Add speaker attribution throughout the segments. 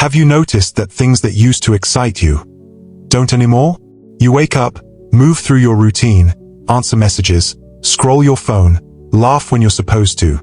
Speaker 1: Have you noticed that things that used to excite you don't anymore? You wake up, move through your routine, answer messages, scroll your phone, laugh when you're supposed to.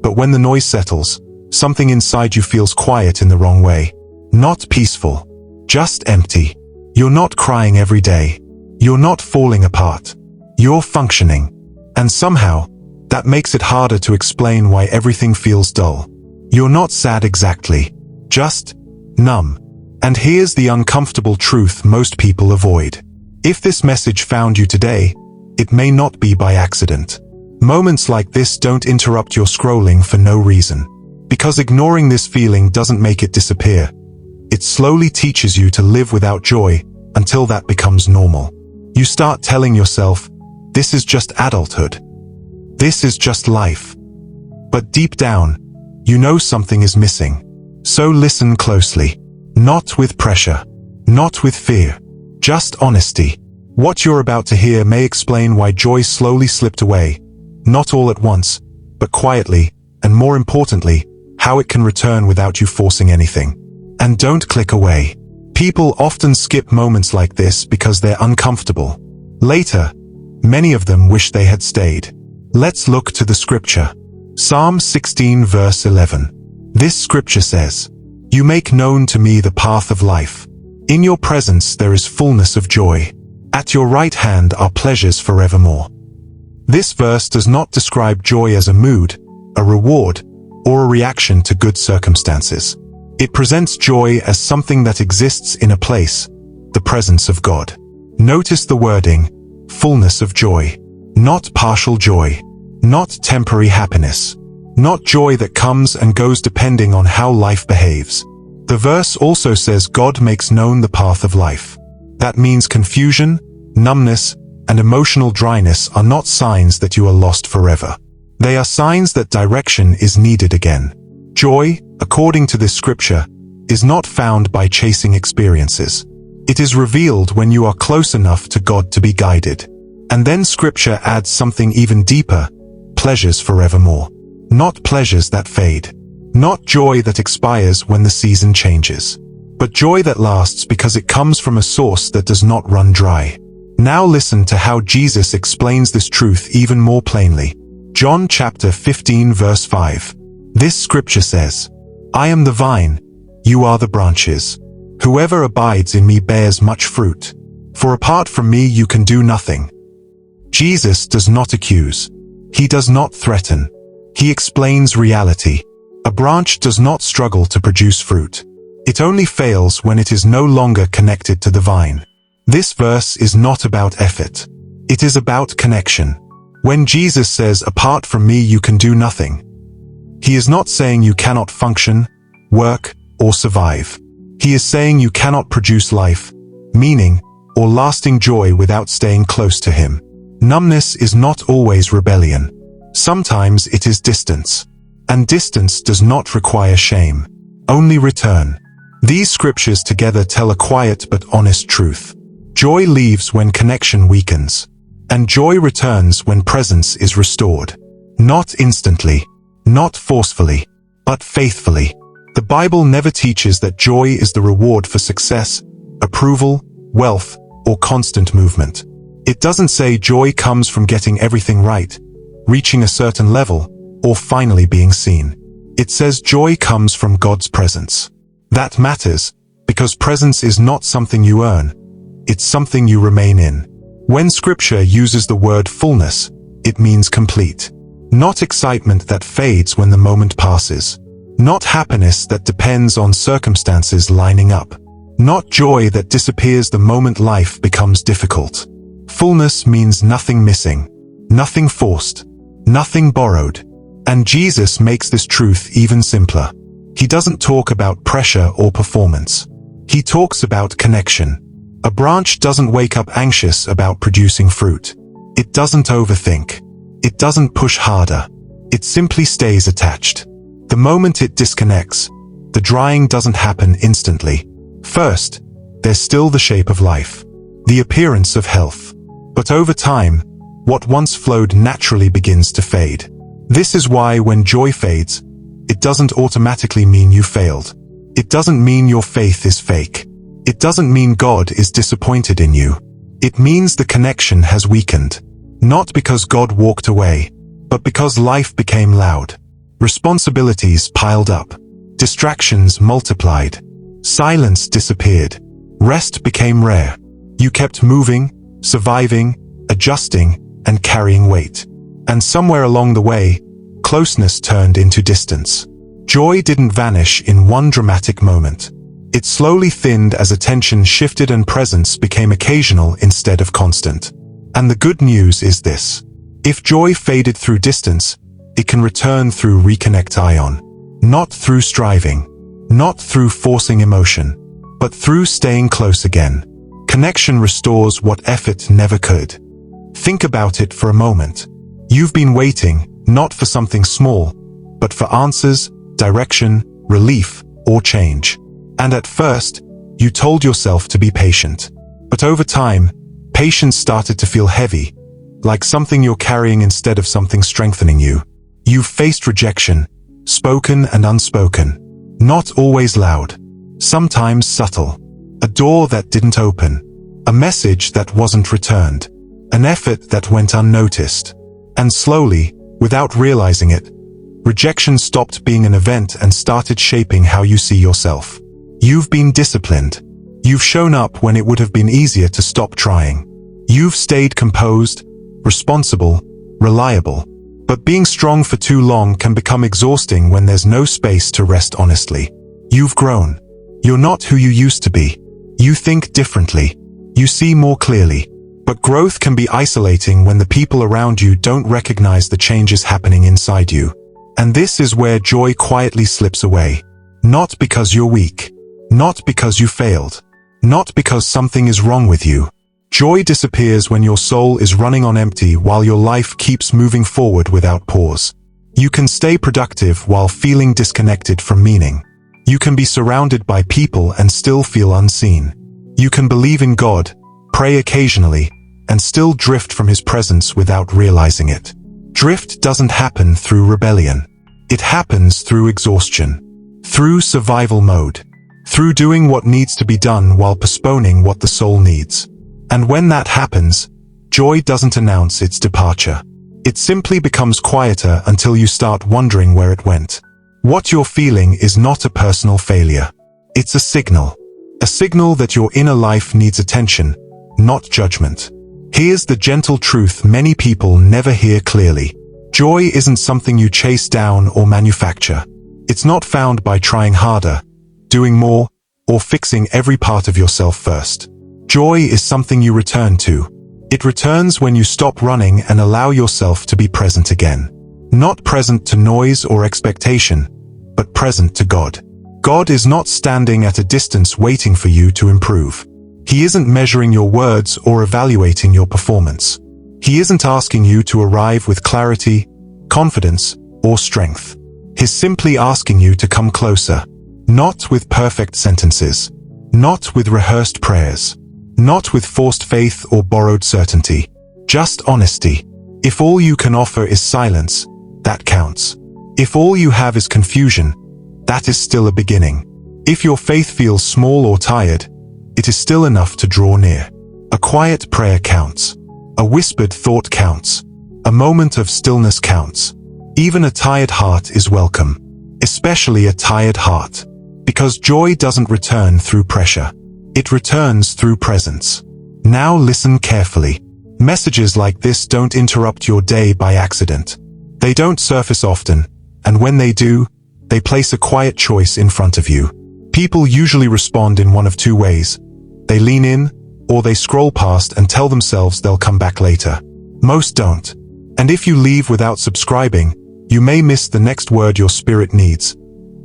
Speaker 1: But when the noise settles, something inside you feels quiet in the wrong way. Not peaceful, just empty. You're not crying every day. You're not falling apart. You're functioning. And somehow, that makes it harder to explain why everything feels dull. You're not sad exactly, just numb. And here's the uncomfortable truth most people avoid. If this message found you today, it may not be by accident. Moments like this don't interrupt your scrolling for no reason. Because ignoring this feeling doesn't make it disappear. It slowly teaches you to live without joy until that becomes normal. You start telling yourself, this is just adulthood. This is just life. But deep down, you know something is missing. So listen closely. Not with pressure. Not with fear. Just honesty. What you're about to hear may explain why joy slowly slipped away. Not all at once, but quietly, and more importantly, how it can return without you forcing anything. And don't click away. People often skip moments like this because they're uncomfortable. Later, many of them wish they had stayed. Let's look to the scripture. Psalm 16 verse 11. This scripture says, "You make known to me the path of life. In your presence there is fullness of joy. At your right hand are pleasures forevermore." This verse does not describe joy as a mood, a reward, or a reaction to good circumstances. It presents joy as something that exists in a place, the presence of God. Notice the wording, fullness of joy. Not partial joy. Not temporary happiness. Not joy that comes and goes depending on how life behaves. The verse also says God makes known the path of life. That means confusion, numbness, and emotional dryness are not signs that you are lost forever. They are signs that direction is needed again. Joy, according to this scripture, is not found by chasing experiences. It is revealed when you are close enough to God to be guided. And then scripture adds something even deeper, pleasures forevermore. Not pleasures that fade. Not joy that expires when the season changes. But joy that lasts because it comes from a source that does not run dry. Now listen to how Jesus explains this truth even more plainly. John chapter 15 verse 5. This scripture says, "I am the vine, you are the branches. Whoever abides in me bears much fruit. For apart from me you can do nothing." Jesus does not accuse. He does not threaten. He explains reality. A branch does not struggle to produce fruit. It only fails when it is no longer connected to the vine. This verse is not about effort. It is about connection. When Jesus says, "Apart from me you can do nothing," he is not saying you cannot function, work, or survive. He is saying you cannot produce life, meaning, or lasting joy without staying close to him. Numbness is not always rebellion. Sometimes it is distance. And distance does not require shame, only return. These scriptures together tell a quiet but honest truth. Joy leaves when connection weakens, and joy returns when presence is restored. Not instantly, not forcefully, but faithfully. The Bible never teaches that joy is the reward for success, approval, wealth, or constant movement. It doesn't say joy comes from getting everything right, reaching a certain level, or finally being seen. It says joy comes from God's presence. That matters, because presence is not something you earn. It's something you remain in. When scripture uses the word fullness, it means complete. Not excitement that fades when the moment passes. Not happiness that depends on circumstances lining up. Not joy that disappears the moment life becomes difficult. Fullness means nothing missing, nothing forced, nothing borrowed. And Jesus makes this truth even simpler. He doesn't talk about pressure or performance. He talks about connection. A branch doesn't wake up anxious about producing fruit. It doesn't overthink. It doesn't push harder. It simply stays attached. The moment it disconnects, the drying doesn't happen instantly. First, there's still the shape of life, the appearance of health. But over time, what once flowed naturally begins to fade. This is why when joy fades, it doesn't automatically mean you failed. It doesn't mean your faith is fake. It doesn't mean God is disappointed in you. It means the connection has weakened. Not because God walked away, but because life became loud. Responsibilities piled up. Distractions multiplied. Silence disappeared. Rest became rare. You kept moving, surviving, adjusting, and carrying weight. And somewhere along the way, closeness turned into distance. Joy didn't vanish in one dramatic moment. It slowly thinned as attention shifted and presence became occasional instead of constant. And the good news is this. If joy faded through distance, it can return through Reconnect Ion. Not through striving, not through forcing emotion, but through staying close again. Connection restores what effort never could. Think about it for a moment. You've been waiting, not for something small, but for answers, direction, relief, or change. And at first, you told yourself to be patient. But over time, patience started to feel heavy, like something you're carrying instead of something strengthening you. You've faced rejection, spoken and unspoken. Not always loud, sometimes subtle. A door that didn't open, a message that wasn't returned, an effort that went unnoticed. And slowly, without realizing it, rejection stopped being an event and started shaping how you see yourself. You've been disciplined. You've shown up when it would have been easier to stop trying. You've stayed composed, responsible, reliable. But being strong for too long can become exhausting when there's no space to rest honestly. You've grown. You're not who you used to be. You think differently. You see more clearly. But growth can be isolating when the people around you don't recognize the changes happening inside you. And this is where joy quietly slips away. Not because you're weak. Not because you failed. Not because something is wrong with you. Joy disappears when your soul is running on empty while your life keeps moving forward without pause. You can stay productive while feeling disconnected from meaning. You can be surrounded by people and still feel unseen. You can believe in God, pray occasionally, and still drift from His presence without realizing it. Drift doesn't happen through rebellion. It happens through exhaustion, through survival mode, through doing what needs to be done while postponing what the soul needs. And when that happens, joy doesn't announce its departure. It simply becomes quieter until you start wondering where it went. What you're feeling is not a personal failure. It's a signal. A signal that your inner life needs attention, not judgment. Here's the gentle truth many people never hear clearly. Joy isn't something you chase down or manufacture. It's not found by trying harder, doing more, or fixing every part of yourself first. Joy is something you return to. It returns when you stop running and allow yourself to be present again. Not present to noise or expectation, but present to God. God is not standing at a distance waiting for you to improve. He isn't measuring your words or evaluating your performance. He isn't asking you to arrive with clarity, confidence, or strength. He's simply asking you to come closer. Not with perfect sentences. Not with rehearsed prayers. Not with forced faith or borrowed certainty. Just honesty. If all you can offer is silence, that counts. If all you have is confusion, that is still a beginning. If your faith feels small or tired, it is still enough to draw near. A quiet prayer counts. A whispered thought counts. A moment of stillness counts. Even a tired heart is welcome. Especially a tired heart. Because joy doesn't return through pressure. It returns through presence. Now listen carefully. Messages like this don't interrupt your day by accident. They don't surface often, and when they do, they place a quiet choice in front of you. People usually respond in one of two ways. They lean in, or they scroll past and tell themselves they'll come back later. Most don't. And if you leave without subscribing, you may miss the next word your spirit needs.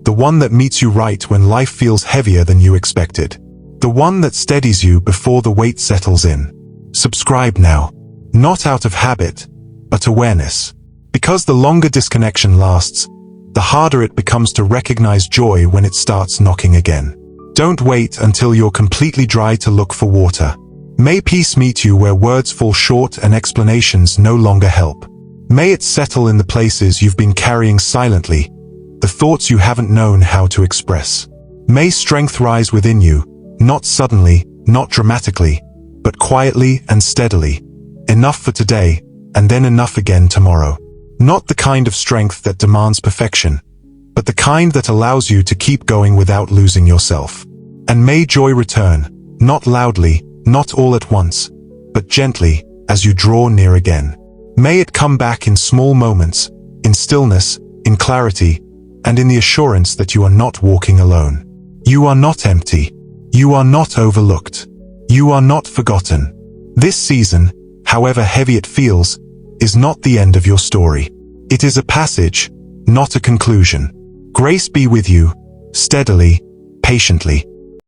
Speaker 1: The one that meets you right when life feels heavier than you expected. The one that steadies you before the weight settles in. Subscribe now. Not out of habit, but awareness. Because the longer disconnection lasts, the harder it becomes to recognize joy when it starts knocking again. Don't wait until you're completely dry to look for water. May peace meet you where words fall short and explanations no longer help. May it settle in the places you've been carrying silently, the thoughts you haven't known how to express. May strength rise within you, not suddenly, not dramatically, but quietly and steadily. Enough for today, and then enough again tomorrow. Not the kind of strength that demands perfection, but the kind that allows you to keep going without losing yourself. And may joy return, not loudly, not all at once, but gently, as you draw near again. May it come back in small moments, in stillness, in clarity, and in the assurance that you are not walking alone. You are not empty. You are not overlooked. You are not forgotten. This season, however heavy it feels, is not the end of your story. It is a passage, not a conclusion. Grace be with you, steadily, patiently.